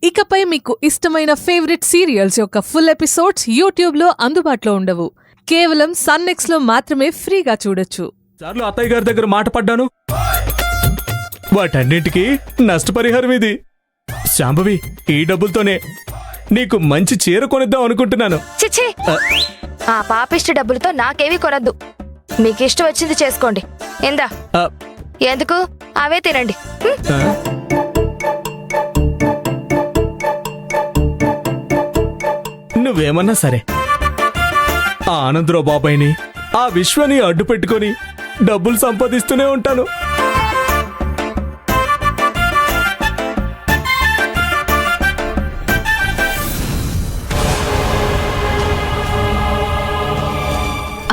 ఇకపై మీకు ఇష్టమైన ఫేవరెట్ సీరియల్స్ యొక్క ఫుల్ ఎపిసోడ్స్ యూట్యూబ్లో అందుబాటులో ఉండవు. కేవలం సన్నెక్స్లో మాత్రమే ఫ్రీగా చూడొచ్చు. సార్లు అత్తయ్య గారి దగ్గర మాట పడ్డాను, వాటన్నిటికీ నష్టపరిహారం ఇది. శాంభవి, ఈ డబ్బులతోనే నీకు మంచి చీర కొనిద్దాం అనుకుంటున్నాను. చిచ్చి, ఆ పాపిష్టి డబ్బులతో నాకేమీ కొనద్దు. మీకు ఇష్టం వచ్చింది చేసుకోండి. ఎందా ఎందుకు అవే తినండి. నువ్వేమన్నా సరే, ఆ ఆనందరావు బాబాయ్ని, ఆ విశ్వని అడ్డు పెట్టుకొని డబ్బులు సంపాదిస్తూనే ఉంటాను.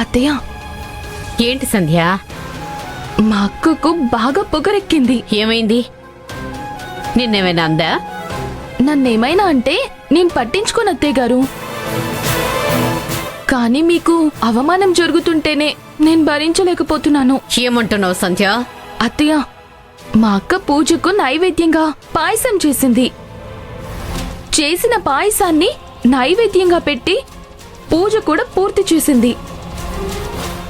అత్తయ్య, ఏంటి సంధ్య? మా అక్కకు బాగా పొగరెక్కింది. ఏమైంది? నిన్నేమైనా అందా? నన్నేమైనా అంటే నేను పట్టించుకోను అత్తయ్య గారు. కానీ మీకు అవమానం జరుగుతుంటేనే నేను భరించలేకపోతున్నాను. ఏమంటున్నావు సంధ్య? అత్తయ్య, మా అక్క పూజకు నైవేద్యంగా పాయసం చేసింది. చేసిన పాయసాన్ని నైవేద్యంగా పెట్టి పూజ కూడా పూర్తి చేసింది.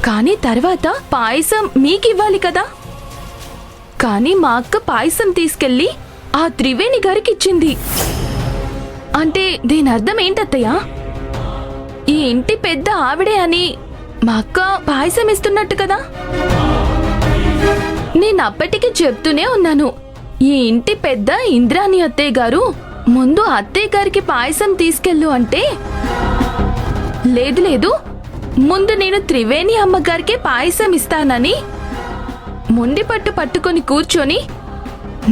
కానీ తర్వాత పాయసం మీకివ్వాలి కదా. కానీ మా అక్క పాయసం తీసుకెళ్లి ఆ త్రివేణి గారికి ఇచ్చింది. అంటే దీని అర్థం ఏంటత్తయ్యా? ఈ ఇంటి పెద్ద ఆవిడే అని మా అక్క పాయసం ఇస్తున్నట్టు కదా. నేను అప్పటికి చెప్తూనే ఉన్నాను, ఈ ఇంటి పెద్ద ఇంద్రాణి అత్తయ్య గారు, ముందు అత్తయ్య గారికి పాయసం తీసుకెళ్ళు అంటే, లేదు లేదు, ముందు నేను త్రివేణి అమ్మగారికి పాయసం ఇస్తానని మొండి పట్టుకొని కూర్చొని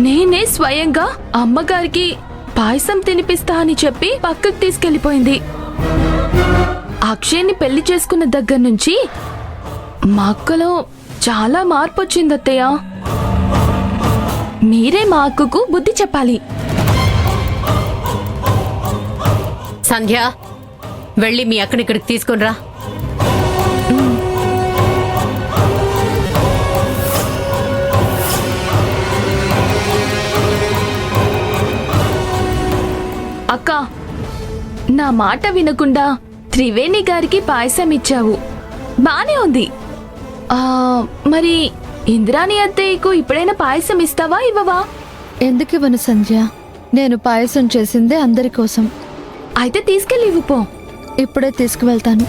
నేనే స్వయంగా అమ్మగారికి పాయసం తినిపిస్తా అని చెప్పి పక్కకు తీసుకెళ్లిపోయింది. అక్షయ్ని పెళ్లి చేసుకున్న దగ్గర నుంచి మా అక్కలో చాలా మార్పు వచ్చింది అత్తయ్య. మీరే మా అక్కకు బుద్ధి చెప్పాలి. సంధ్య, వెళ్ళి మీ అక్కని ఇక్కడికి తీసుకునిరా. అక్క, నా మాట వినకుండా త్రివేణి గారికి పాయసం ఇచ్చావు, బానే ఉంది. మరి ఇంద్రాణి అత్తయ్యకు ఇప్పుడైనా పాయసం ఇస్తావా ఇవ్వవా? ఎందుకివ్వను సంధ్య, నేను పాయసం చేసిందే అందరి కోసం. అయితే తీసుకెళ్ళి ఇవ్వు పో. ఇప్పుడే తీసుకువెళ్తాను.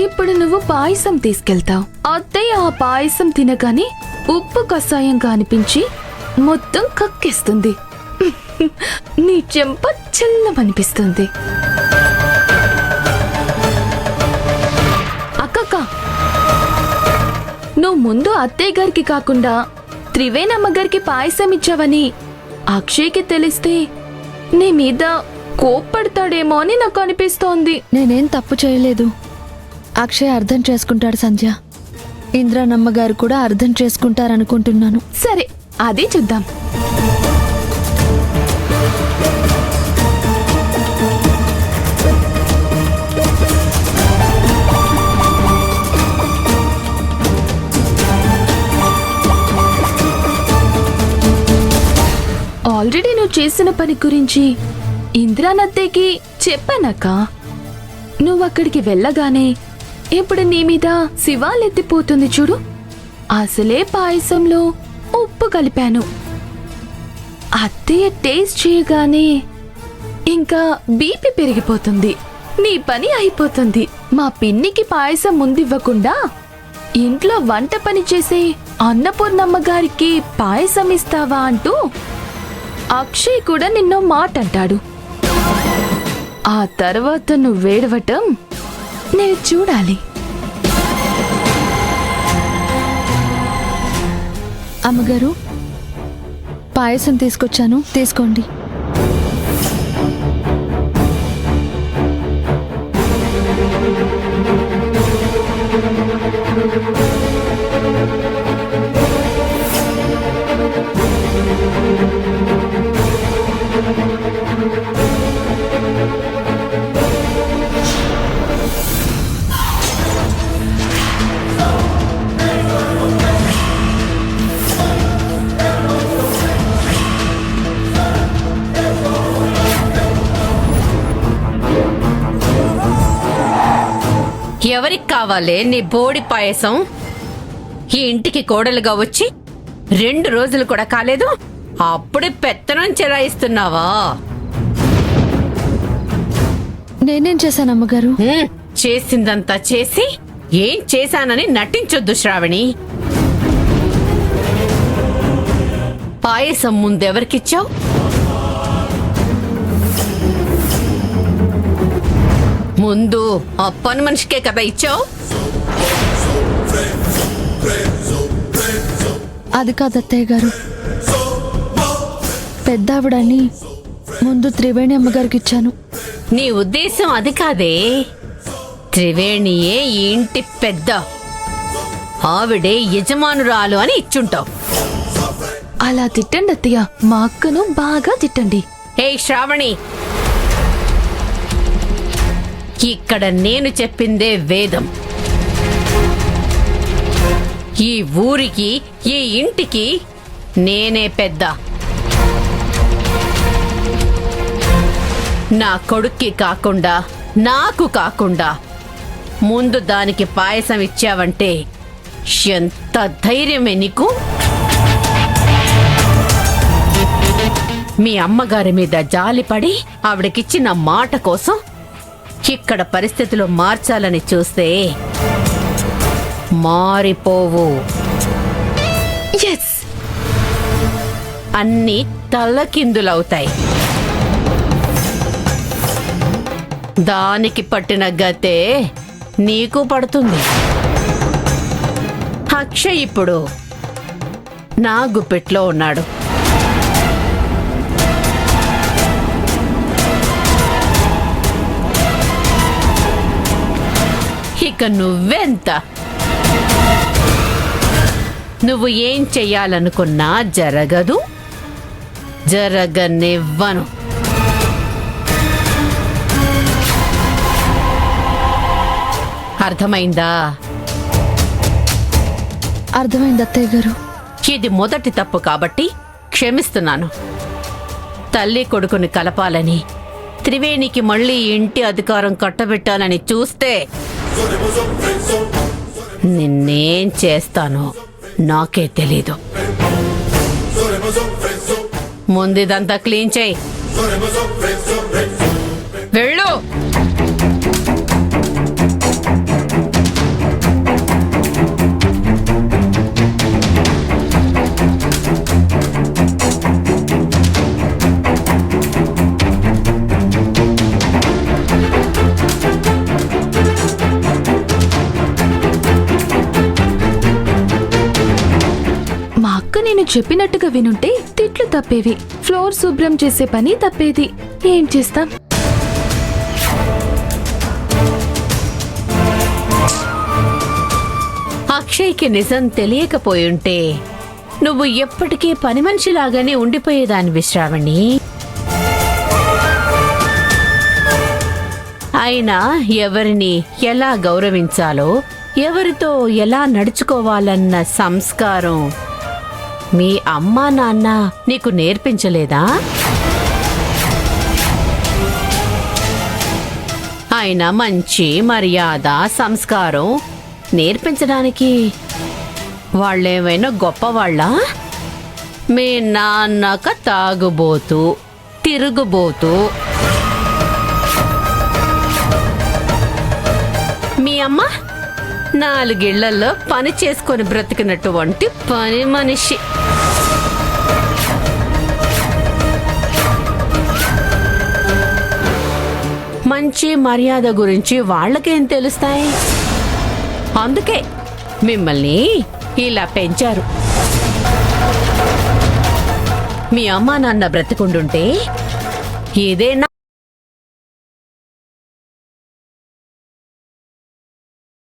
ఇప్పుడు నువ్వు పాయసం తీసుకెళ్తావు. అత్తయ్య ఆ పాయసం తినగానే ఉప్పు కషాయంగా అనిపించి మొత్తం కక్కేస్తుంది. నీ చెంప చల్లమనిపిస్తుంది. అక్కక్క, నువ్వు ముందు అత్తయ్య గారికి కాకుండా త్రివేణమ్మ గారికి పాయసం ఇచ్చావని అక్షయ్కి తెలిస్తే నీ మీద కోప్పడతాడేమో అని నాకు అనిపిస్తోంది. నేనేం తప్పు చేయలేదు. అక్షయ్ అర్థం చేసుకుంటాడు సంధ్య. ఇంద్రానమ్మ గారు కూడా అర్థం చేసుకుంటారనుకుంటున్నాను. సరే, అదే చూద్దాం. ఆల్రెడీ నువ్వు చేసిన పని గురించి ఇంద్రానత్తయ్యకి చెప్పానక్క. నువ్వక్కడికి వెళ్ళగానే ఇప్పుడు నీ మీద శివాలెత్తిపోతుంది చూడు. అసలే పాయసంలో ఉప్పు కలిపాను. అత్తయ్య టేస్ట్ చేయగానే ఇంకా బీపీ పెరిగిపోతుంది. నీ పని అయిపోతుంది. మా పిన్నికి పాయసం ముందివ్వకుండా ఇంట్లో వంట పని చేసే అన్నపూర్ణమ్మ గారికి పాయసం ఇస్తావా అంటూ అక్షయ్ కూడా నిన్నో మాట అంటాడు. ఆ తర్వాత నువ్వేడవటం నేను చూడాలి. అమ్మగారు, పాయసం తీసుకొచ్చాను, తీసుకోండి. కావాలే నీ బోడి పాయసం? ఈ ఇంటికి కోడలుగా వచ్చి 2 రోజులు కూడా కాలేదు, అప్పుడే పెత్తనం చెలాయిస్తున్నావా? నేనేం చేశాను అమ్మగారు? చేసిందంతా చేసి ఏం చేశానని నటించొద్దు శ్రావణి. పాయసం ముందెవరికిచ్చావు? ముందు ఆ పని మనిషికే కదా ఇచ్చావు. అది కాదు అత్తయ్య గారు, పెద్దావిడని ముందు త్రివేణి అమ్మగారికి ఇచ్చాను. నీ ఉద్దేశం అది కాదే. త్రివేణియే ఈ ఇంటి పెద్ద, ఆవిడే యజమానురాలు అని ఇచ్చుంటావు. అలా తిట్టండి అత్తయ్య, మా అక్కను బాగా తిట్టండి. ఏ శ్రావణి, ఇక్కడ నేను చెప్పిందే వేదం. ఈ ఊరికి, ఈ ఇంటికి నేనే పెద్ద. నా కొడుక్కి కాకుండా, నాకు కాకుండా ముందు దానికి పాయసం ఇచ్చావంటే ఎంత ధైర్యమే నీకు? మీ అమ్మగారి మీద జాలిపడి ఆవిడకిచ్చిన మాట కోసం ఇక్కడ పరిస్థితులు మార్చాలని చూస్తే మారిపోవు. ఎస్, అన్నీ తల్లకిందులవుతాయి. దానికి పట్టిన గతే నీకు పడుతుంది. అక్షయ్ ఇప్పుడు నా గుప్పెట్లో ఉన్నాడు. ఇక నువ్వెంత? నువ్వు ఏం చెయ్యాలనుకున్నా జరగదు, జరగనివ్వను. అర్థమైందా? అర్థమైంది అత్తయ్య గారు. ఇది మొదటి తప్పు కాబట్టి క్షమిస్తున్నాను. తల్లి కొడుకుని కలపాలని, త్రివేణికి మళ్ళీ ఇంటి అధికారం కట్టబెట్టాలని చూస్తే నిన్నేం చేస్తానో నాకే తెలీదు. ముందిదంతా క్లీన్ చేయి. వెళ్ళు. మా అక్క నేను చెప్పినట్టుగా వినుంటే తిట్లు తప్పేవి, ఫ్లోర్ శుభ్రం చేసే పని తప్పేది. ఏం చేస్తాం? అక్షయ్కి నిజం తెలియకపోయుంటే నువ్వు ఎప్పటికీ పని మనిషిలాగానే ఉండిపోయేదానివి శ్రావణి. అయినా ఎవరిని ఎలా గౌరవించాలో, ఎవరితో ఎలా నడుచుకోవాలన్న సంస్కారం మీ అమ్మా నాన్న నీకు నేర్పించలేదా? ఆయన మంచి మర్యాద, సంస్కారం నేర్పించడానికి వాళ్ళేమైనా గొప్పవాళ్ళా? మీ నాన్నక తాగుబోతూ, తిరుగుబోతూ, మీ అమ్మ 4 ఇళ్లలో పని చేసుకొని బ్రతికినటువంటి పని మనిషి. మంచి మర్యాద గురించి వాళ్ళకేం తెలుస్తాయి? అందుకే మిమ్మల్ని ఇలా పెంచారు. మీ అమ్మా నాన్న బ్రతికుండుంటే ఇదేనా